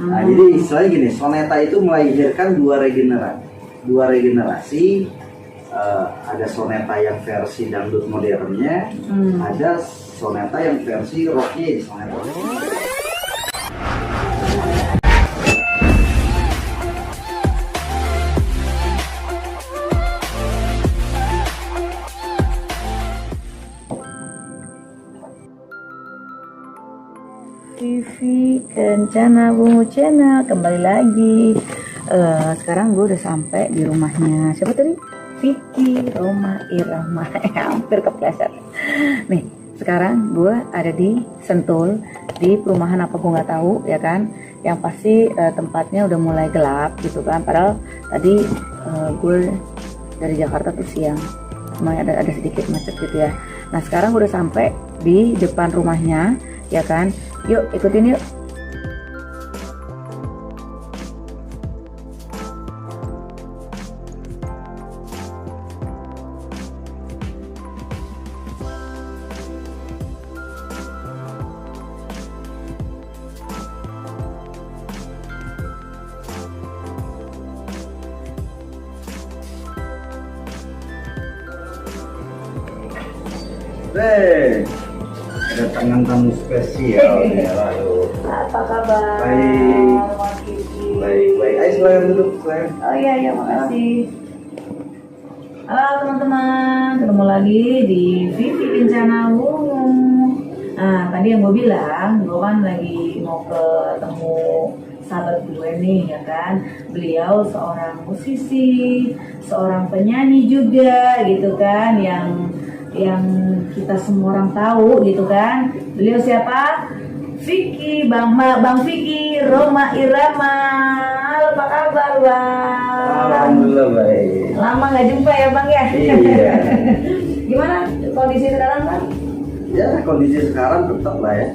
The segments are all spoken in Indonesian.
Nah, jadi istilahnya gini, soneta itu melahirkan dua regenerasi. Ada soneta yang versi dangdut modernnya, ada soneta yang versi rocknya di soneta. TV Kencana Bungu Channel kembali lagi. Sekarang gue udah sampai di rumahnya siapa tadi? Vicky Roma Irama. Hampir kepleset. Nih, sekarang gue ada di Sentul, di perumahan apa gue nggak tahu ya kan. Yang pasti tempatnya udah mulai gelap gitu kan. Padahal tadi gue dari Jakarta tuh siang, cuma ada sedikit macet gitu ya. Nah sekarang gue udah sampai di depan rumahnya ya kan. Yuk ikutin yuk. Kedatangan tamu spesial ya, lalu. Apa kabar? Baik. Ayo silakan duduk, silakan. Oh iya, makasih. Halo teman-teman, ketemu lagi di Vicky Kencana Bungu. Nah, tadi yang gue bilang, gue kan lagi mau ketemu sahabat gue nih ya kan. Beliau seorang musisi, seorang penyanyi juga gitu kan, yang kita semua orang tahu gitu kan. Beliau siapa? Vicky, Bang Vicky Roma Irama. Halo, apa kabar Bang? Alhamdulillah baik. Lama nggak jumpa ya Bang ya? Iya. Gimana kondisi sekarang Bang? Ya kondisi sekarang tetap lah ya.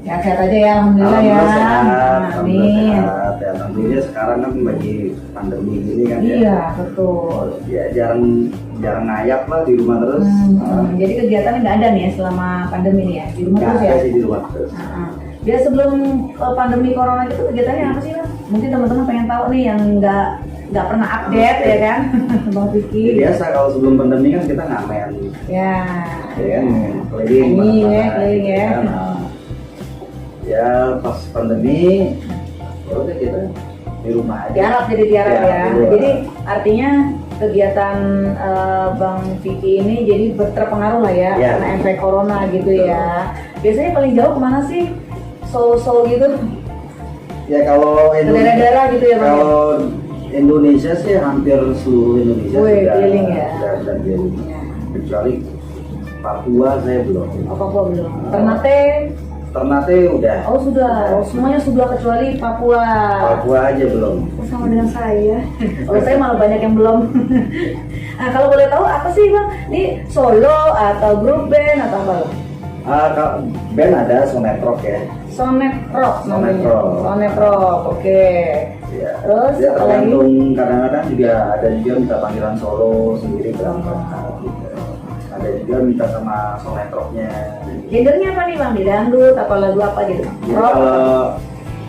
Sehat aja ya, alhamdulillah ya. Amin. Sehat. Ya, tentunya sekarang kan lagi pandemi gini kan ya. Iya betul. Ya jarang ngayap lah di rumah terus. Jadi kegiatannya nggak ada nih ya selama pandemi nih ya, di rumah Nggak terus ya? ada sih di rumah terus. Ya sebelum pandemi corona itu kegiatannya apa sih Bang? Mungkin teman-teman pengen tahu nih yang nggak pernah update ya kan, Bang Vicky. Ya, biasa kalau sebelum pandemi kan kita ngamen. Ya kan keliling keliling ya. Ya pas pandemi ya udah kita di rumah aja. Tiarap ya. Iya. Jadi artinya kegiatan Bang Vicky ini jadi terpengaruh lah ya, karena efek corona gitu ya. Biasanya paling jauh kemana sih? Seoul gitu? Ya kalau daerah-daerah gitu ya Bang. Kalau Indonesia sih hampir seluruh Indonesia sudah keliling ya. Dan keliling. Kecuali Papua saya belum. Oh Papua belum. Ternate udah. Oh sudah. Semuanya sudah kecuali Papua. Papua aja belum. Sama dengan saya. Kalau saya malah banyak yang belum. Nah kalau boleh tahu apa sih Bang? Ini solo atau grup band atau apa? Band ada Sonet Rock ya. Sonet Rock. Oke. Ya. Terus ya, apa lagi? Kadang-kadang juga ada juga minta panggilan solo sendiri berangkat. Ada juga minta sama Sonet Rocknya. Gendernya apa nih Bang? Di dangdut apa lagu apa gitu? Ya, kalau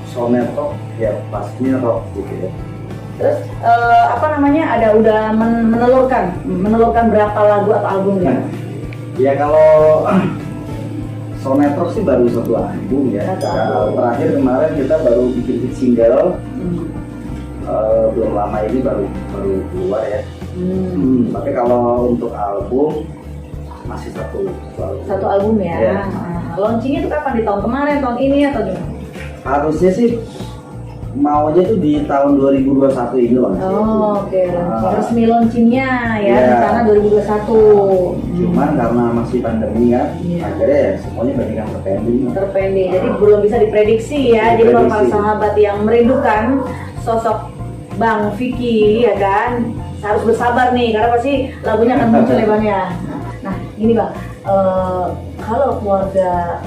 Sonet Rock ya pastinya rock gitu ya. Terus apa namanya? Udah menelurkan berapa lagu atau album gitu? Ya kalau Sonet Rock sih baru satu album ya. Terakhir kemarin kita baru bikin single. Belum lama ini baru keluar ya. Tapi kalau untuk album masih satu album ya. Launchingnya itu kapan? Di tahun kemarin, tahun ini atau gimana? Harusnya sih maunya tuh di tahun 2021 ini loh. Oke. Resmi launchingnya ya di sana 2021. Cuman karena masih pandemi kan, akhirnya ya semuanya banyak yang terpending. Jadi belum bisa diprediksi ya. Jadi kalau para sahabat yang merindukan sosok Bang Vicky ya kan, harus bersabar nih karena pasti lagunya akan muncul ya Bang ya. Nah gini Bang, kalau keluarga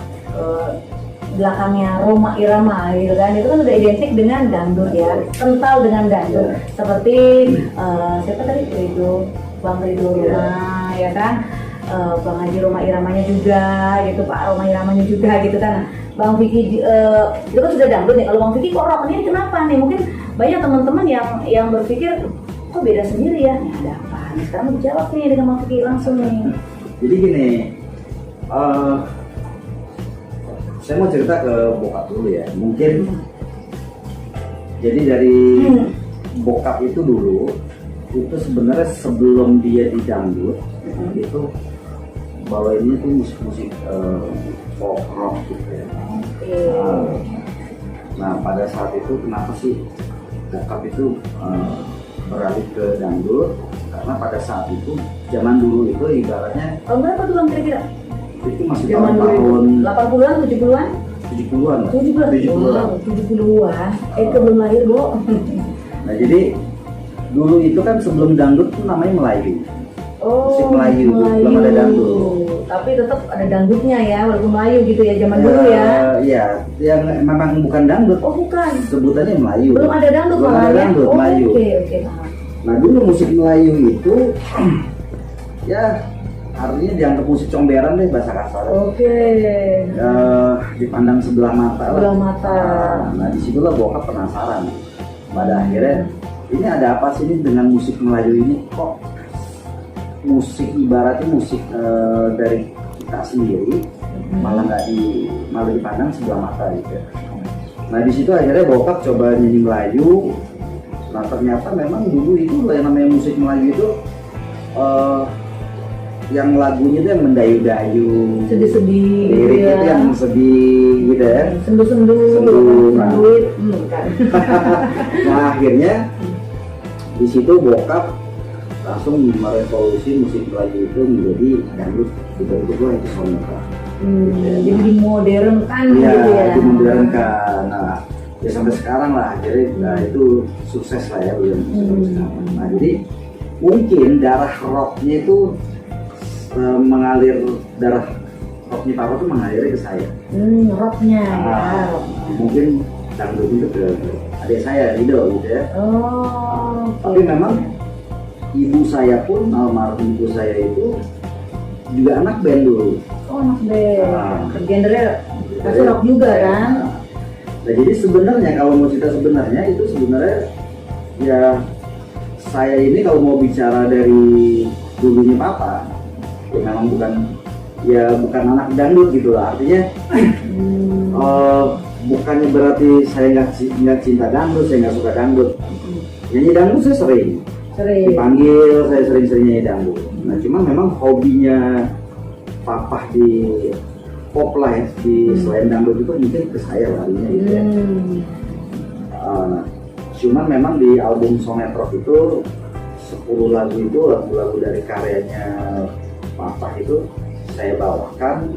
belakangnya Roma Irama gitu kan, itu kan udah identik dengan dangdut ya, kental dengan dangdut. Seperti siapa tadi? Bang Ridho Roma ya kan, Bang Haji Roma Iramanya juga gitu, Pak Roma Iramanya juga gitu kan. Bang Vicky itu kan sudah dangdut nih. Kalau Bang Vicky kok rock ini kenapa nih? Mungkin banyak teman-teman yang berpikir kok beda sendiri ya. Ini ada apa? Nih, sekarang dijawab nih dengan Bang Vicky langsung nih. Jadi gini, saya mau cerita ke bokap dulu ya. Mungkin jadi dari bokap itu dulu itu sebenarnya sebelum dia di dangdut itu bawainnya tuh musik-musik folk rock gitu ya. Nah pada saat itu kenapa sih bokap itu beralih ke dangdut? Karena pada saat itu zaman dulu itu ibaratnya Tahun berapa tuh Bang kira-kira? itu masih Zaman tahun 80-an, 70-an? 70-an lah. 70-an. 70-an. Belum lahir, Bu. Nah jadi dulu itu kan sebelum dangdut tuh namanya Melayu. Musik Melayu, belum ada dangdut. Tapi tetap ada dangdutnya ya, walaupun Melayu gitu ya zaman dulu ya. Iya, yang memang bukan dangdut. Oh bukan. Sebutannya Melayu. Belum ada dangdut belum malah ada ya. dangdut, Melayu. Oke. Nah dulu musik Melayu itu ya artinya dianggap musik comberan deh bahasa kasar. Oke. Dipandang sebelah mata. Sebelah mata. Nah disitulah bokap penasaran. Pada akhirnya ini ada apa sih ini dengan musik Melayu ini kok musik ibaratnya musik dari kita sendiri malah malah dipandang sebelah mata gitu. Nah di situ akhirnya bokap coba nyanyi Melayu. Nah ternyata memang dulu itu yang namanya musik Melayu itu yang lagunya itu yang mendayu-dayu, sedih-sedih, lirik ya. itu yang sedih gitu ya, sendu-sendu, nah. Nah akhirnya di situ bokap langsung merevolusi musik Melayu itu menjadi dangdut, tiba-tiba itu soneta. Jadi dimodernkan ya, gitu ya. Dimodernkan. Nah ya sampai sekarang lah, jadi nah, itu sukses lah ya belum. Nah jadi mungkin darah rocknya itu mengalir, darah rocknya Papa tuh mengalir ke saya. Rocknya ya. Mungkin dangdut itu ke adik saya Rido gitu ya. Tapi memang ibu saya pun, almarhum ibu saya itu juga anak band dulu. Anak band. Genre masih rock juga kan? Nah jadi sebenarnya kalau mau cerita sebenarnya itu sebenarnya ya saya ini kalau mau bicara dari dulunya Papa ya memang bukan anak dangdut gitu lah, artinya bukannya berarti saya nggak cinta dangdut, saya nggak suka dangdut. Nyanyi dangdut saya sering dipanggil, saya sering nyanyi dangdut. Nah cuma memang hobinya Papa di pop lah ya, di selain dangdut itu mungkin ke saya larinya gitu ya. Cuman memang di album Sonetron itu 10 lagu itu lagu-lagu dari karyanya Papa itu saya bawakan,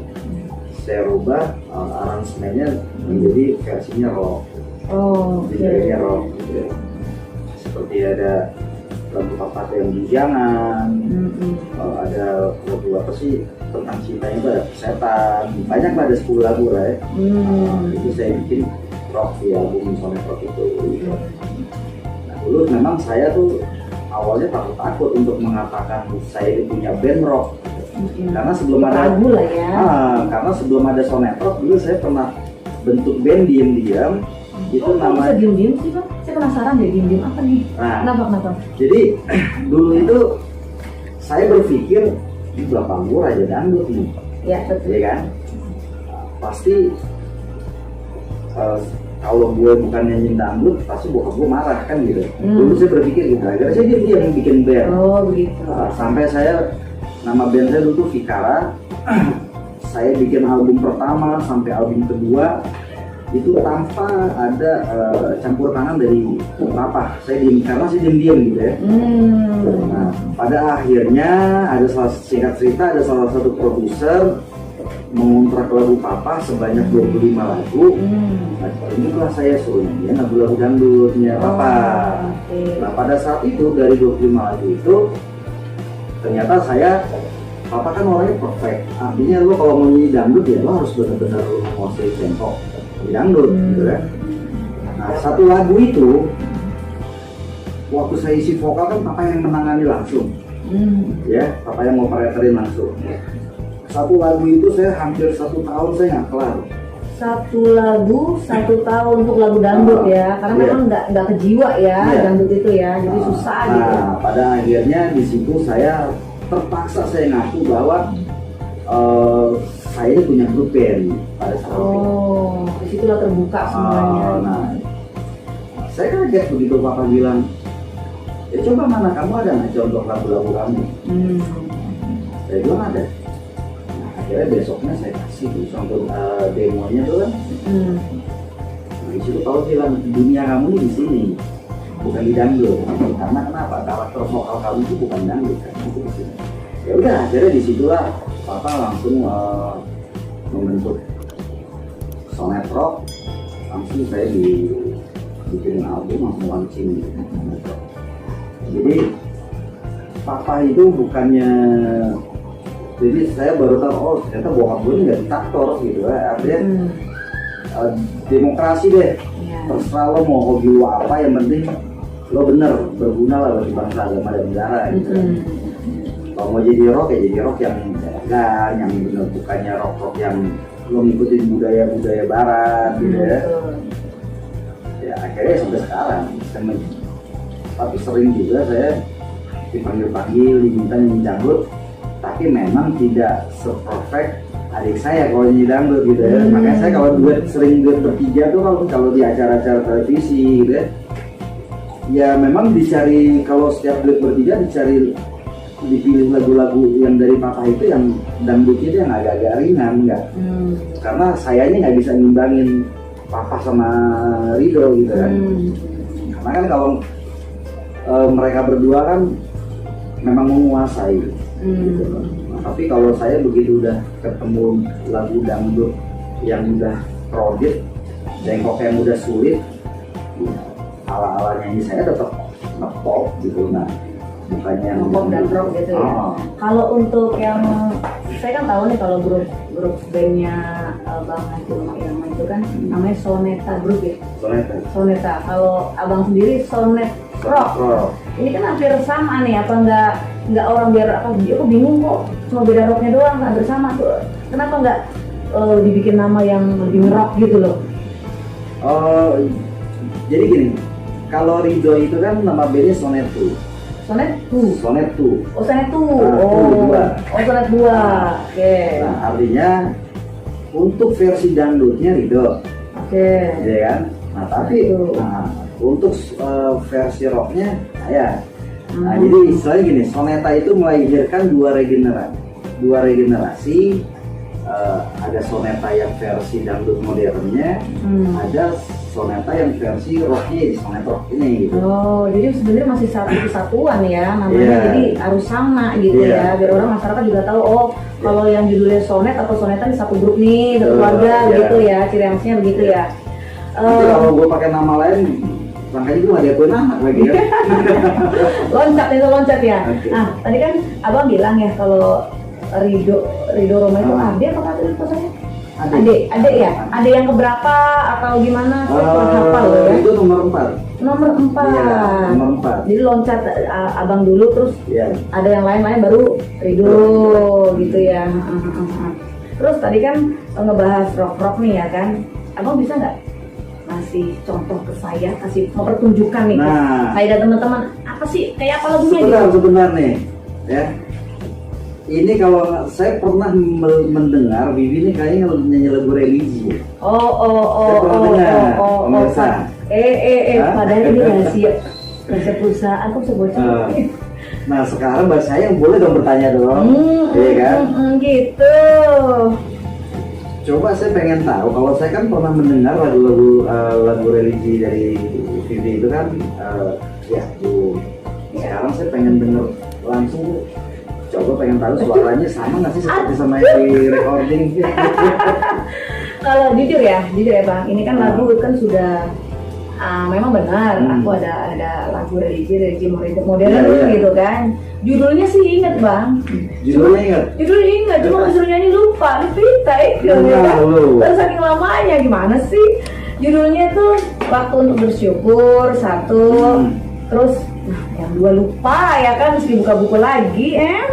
saya rubah aransemennya menjadi versinya rock. Menjadinya rock gitu ya. Seperti ada lagu Papa yang bujangan, ada lagu apa sih tentang cintanya itu ada setan, banyak lah, ada 10 lagu lah ya. Itu saya bikin rock di album Sonetron itu. Nah dulu memang saya tuh awalnya takut untuk mengatakan saya punya band rock. Karena sebelum ada lagu lah ya. Karena sebelum ada Sonetron dulu saya pernah bentuk band diam-diam. Itu namanya bisa diem-diem sih Bang? Saya penasaran deh diem-diem apa nih? Kenapa? Jadi dulu itu saya berpikir di bapak gue raja dangdut nih. Ya betul. Ya kan? Pasti kalau gue bukan nyanyi dangdut pasti bokap gue marah kan gitu. Dulu saya berpikir gitu. Akhirnya saya diam bikin band. Begitu. Sampai saya nama band saya dulu Fikara. Saya bikin album pertama sampai album kedua itu tanpa ada campur tangan dari Papa. Saya diam karena saya diam gitu ya. Nah, pada akhirnya ada singkat cerita ada salah satu produser mengontrak lagu Papa sebanyak 25 lagu. Nah, inilah saya suruh nyanyiin lagu-lagu dangdutnya Papa. Nah, pada saat itu dari 25 lagu itu ternyata Papa kan orangnya perfect. Artinya lo kalau mau nyanyi dangdut ya lo harus benar-benar menguasai tempo di dangdut gitu kan. Nah, satu lagu itu waktu saya isi vokal kan Papa yang menangani langsung. Ya, Papa yang ngoperatorin langsung. Satu lagu itu saya hampir 1 tahun saya nggak kelar. satu lagu 1 tahun untuk lagu dangdut ya, karena Iya. memang nggak ke jiwa ya Iya. dangdut itu ya, jadi susah gitu. Nah, pada akhirnya di situ saya terpaksa saya ngaku bahwa saya ini punya grup band pada saat itu. Oh, disitulah terbuka semuanya. Nah, saya kaget begitu Papa bilang, ya coba mana kamu ada nggak contoh lagu-lagu kamu? Saya bilang ada. Nah, akhirnya besoknya saya kasih tuh contoh demonya tuh kan. Nah, di situ kalau bilang dunia kamu ini di sini, bukan di dangdut. Karena kenapa? Karakter vokal kamu itu bukan dangdut kan, itu di sini. Ya udah, akhirnya disitulah Papa langsung membentuk Sonet Rock. Langsung saya bikin album, langsung launching. Jadi Papa itu bukannya, jadi saya baru tahu, oh ternyata bokap gue ini nggak diktator gitu ya. Artinya demokrasi deh, terserah lo mau hobi lo apa, yang penting lo bener, berguna lah bagi bangsa, agama dan negara gitu. Kalau mau jadi rock ya jadi rock yang elegan, yang bener, bukannya rock yang lo ngikutin budaya barat gitu ya. Ya akhirnya sampai sekarang tapi sering juga saya dipanggil diminta nyanyi dangdut, tapi memang tidak se-perfect adik saya kalau nyanyi dangdut gitu ya. Makanya saya kalau sering duet bertiga tuh kalau di acara-acara televisi gitu ya, ya memang dicari, kalau setiap duet bertiga dipilih lagu-lagu yang dari Papa itu yang dangdutnya itu yang agak-agak ringan enggak. Karena sayanya nggak bisa ngimbangin Papa sama Rido gitu kan. Karena kan kalau mereka berdua kan memang menguasai gitu. Nah, tapi kalau saya begitu udah ketemu lagu dangdut yang udah kredit, jengkok yang udah sulit, ya, ala-ala nyanyi saya tetap nge-pop gitu. Nah, bukannya yang pop dan rock gitu ya. Kalau untuk yang saya kan tahu nih, kalau grup bandnya Bang Hancur yang itu kan namanya Soneta Group ya. Soneta. Kalau abang sendiri Sonet Rock. Ini kan hampir sama nih, apa nggak orang biar apa? Aku bingung kok, cuma beda rocknya doang, hampir sama tuh. Kenapa nggak dibikin nama yang lebih ngerock gitu loh? Jadi gini, kalau Rido itu kan nama bandnya Sonetu. Sonetu. Oh, Sonetu. Sonet 2. Oke. Nah, artinya untuk versi dangdutnya Rido. Oke. Iya kan? Nah, tapi untuk versi rocknya saya. Nah, jadi istilahnya gini, Soneta itu melahirkan dua regenerasi. Ada Soneta yang versi dangdut modernnya, ada Soneta yang versi rocknya, Sonet Rock ini gitu. Oh, jadi sebenarnya masih satu kesatuan ya namanya, jadi harus sama gitu ya, biar orang masyarakat juga tahu, oh kalau yang judulnya Sonet atau Soneta ini satu grup nih, satu keluarga gitu ya, ciri khasnya begitu ya. Nanti kalau gue pakai nama lain, makanya gue nggak diakuin anak lagi ya. loncat ya. Nah, tadi kan abang bilang ya kalau Rido Roma itu adik apa kakak itu saya? Adik ya? Ada yang keberapa atau gimana? Saya hafal loh ya. Itu nomor 4. Nomor 4. Iya, nomor 4. Jadi loncat abang dulu, terus ada yang lain baru Rido gitu ya. Terus tadi kan ngebahas rock nih ya kan. Abang bisa nggak kasih contoh ke saya, kasih mau pertunjukan nih ke saya dan teman-teman, apa sih kayak apa lagunya gitu? Sebentar nih ya. Ini kalau saya pernah mendengar Bibi ini kayaknya nyanyi lagu religi. Oh, pemirsa. Padahal ini rahasia perusahaan, kok sebocor. Nah sekarang mbak saya boleh dong bertanya dong, iya kan? Gitu. Coba saya pengen tahu, kalau saya kan pernah mendengar lagu religi dari Bibi itu kan, ya tuh. Sekarang saya pengen denger langsung. Coba pengen tahu suaranya sama nggak sih seperti sama yang di recording? Kalau jujur ya Bang, ini kan lagu kan sudah memang benar. Aku ada lagu religi modern gitu kan. Judulnya sih inget Bang. Judulnya inget, cuma disuruh nyanyi lupa. Dipita itu ya kan. Terus saking lamanya gimana sih? Judulnya tuh Waktu Untuk Bersyukur 1. Terus yang 2 lupa ya kan, mesti buka buku lagi ya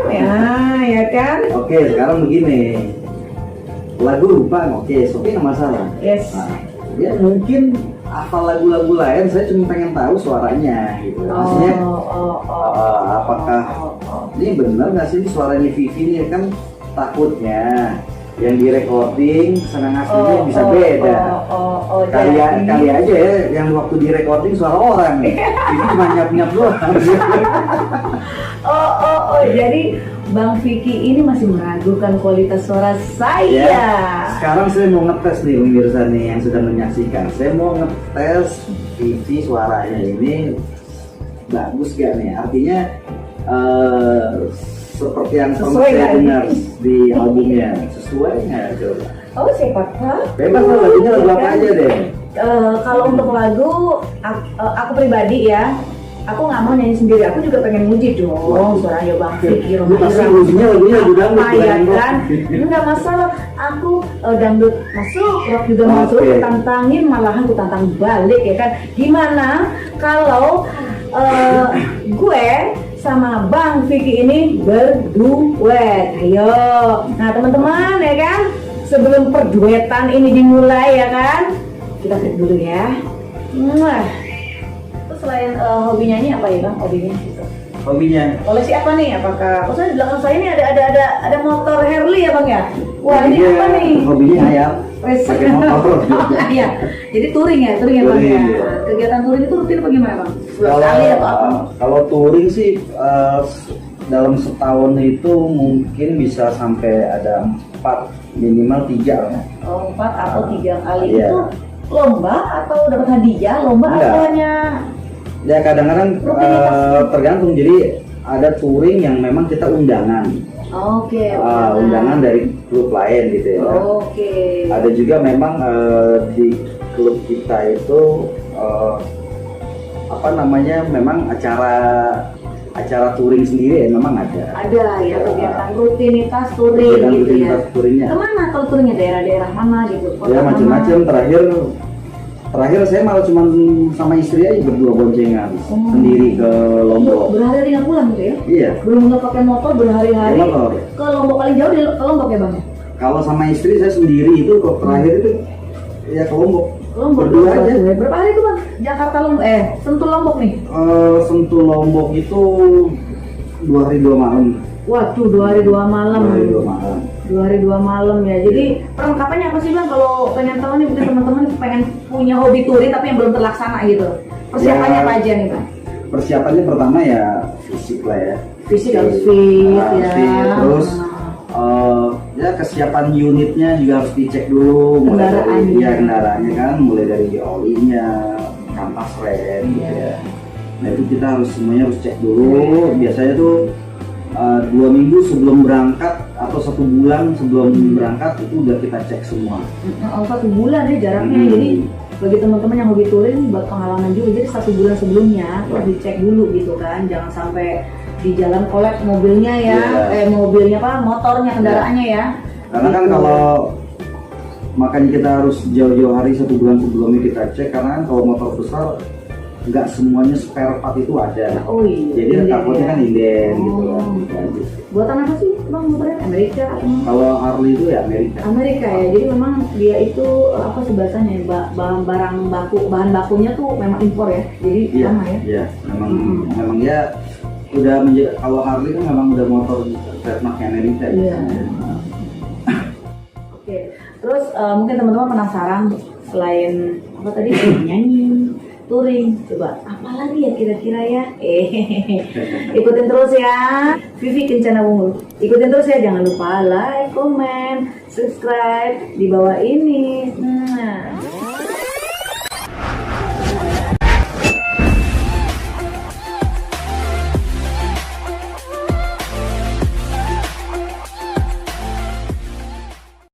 kan. Oke, sekarang begini, lagu lupa, oke, Sophie nggak masalah. Yes. Nah, ya mungkin hafal lagu-lagu lain, saya cuma pengen tahu suaranya gitu. Maksudnya apakah ini benar nggak sih suaranya Vivi nih, kan takutnya yang di recording sama aslinya bisa beda. Kali aja ya yang waktu di recording suara orang nih. Ini cuma nyap-nyap doang. Jadi Bang Vicky ini masih meragukan kualitas suara saya. Ya, sekarang saya mau ngetes nih pemirsa nih yang sedang menyaksikan. Saya mau ngetes Vivi suaranya ini bagus gak nih? Artinya seperti yang saya dengar di albumnya, sesuai nggak coba? Oh, siapa tahu. Bebas lah, lagunya lagu apa aja deh. Kalau untuk lagu, aku pribadi ya, aku nggak mau nyanyi sendiri. Aku juga pengen muji dong suaranya Bang Vicky. Pasti mujinya lagunya lagu dangdut ya kan? Ini nggak masalah. Aku dangdut masuk, rock juga masuk. Aku tantangin, malahan aku tantang balik ya kan? Gimana kalau gue sama Bang Vicky ini berduet? Ayo, nah teman-teman ya kan, sebelum perduetan ini dimulai ya kan, kita break dulu ya. Terus selain hobi nyanyi apa ya Bang hobinya? Hobinya? Koleksi apa nih? Apakah? Di belakang saya ini ada motor Harley ya Bang ya? Wah ini apa nih? Hobinya hayap. Pakai motor. Iya. Jadi touring ya Bang ya. Kegiatan touring itu rutin apa gimana Bang? Sekali atau apa? Kalau touring sih dalam setahun itu mungkin bisa sampai ada 4, minimal 3 lah. Oh, 4 atau 3 kali. Iya. Itu lomba atau dapat hadiah? Lomba atau hanya? Ya kadang-kadang tergantung. Jadi ada touring yang memang kita undangan. Oke. Undangan dari klub lain gitu ya. Oke. Ada juga memang di klub kita itu memang acara touring sendiri ya memang ada. Ada ya kegiatan rutinitas touring kegiatan gitu rutinitas ya. Touringnya. Kemana kalau touringnya daerah-daerah mana gitu? Ya macam-macam. Terakhir saya malah cuma sama istri aja berdua boncengan sendiri ke Lombok. Berhari-hari nggak pulang gitu ya? Iya. Belum nggak pakai motor berhari-hari. Motor. Ke Lombok paling jauh ke Lombok ya Bang? Kalau sama istri saya sendiri itu kok terakhir itu ya ke Lombok. Lombok berdua aja. Berapa hari itu Bang? Jakarta Lombok Sentul Lombok nih? Sentul Lombok itu 2 hari 2 malam. Waduh, 2 hari 2 malam. 2 hari 2 malam. 2 hari 2 malam ya. Jadi perlengkapannya apa sih Bang? Kalau pengen tahu nih mungkin teman-teman pengen punya hobi touring tapi yang belum terlaksana gitu. Persiapannya apa aja nih Bang? Persiapannya pertama ya fisik lah ya. Fisik harus fit ya. Terus ya kesiapan unitnya juga harus dicek dulu. Mulai dari kendaraannya kan, mulai dari olinya, kampas rem gitu ya. Nah itu kita semuanya harus cek dulu. Biasanya tuh 2 minggu sebelum berangkat atau 1 bulan sebelum berangkat itu udah kita cek semua. 1 bulan ya jaraknya. Jadi bagi teman-teman yang hobi touring buat pengalaman juga, jadi 1 bulan sebelumnya harus dicek dulu gitu kan, jangan sampai di jalan kolek mobilnya ya, motornya, kendaraannya ya. Karena kan kalau makanya kita harus jauh-jauh hari 1 bulan sebelumnya kita cek, karena kan kalau motor besar nggak semuanya spare part itu ada. Oh iya. Jadi takutnya kan inden gitu kan. Buatan apa sih Bang motornya? Amerika? Kalau Harley itu ya Amerika. Amerika ya. Jadi memang dia itu apa sih bahasanya? Bahan bakunya tuh memang impor ya. Jadi sama ya. Iya, memang ya udah menjadi, kalau Harley kan memang udah motor trademark Amerika. Iya. Oke. Terus mungkin teman-teman penasaran selain apa tadi nyanyi, touring, coba apa lagi ya kira-kira ya? Ikutin terus ya Vivi Kencana Wungu. Ikutin terus ya, jangan lupa like, comment, subscribe di bawah ini.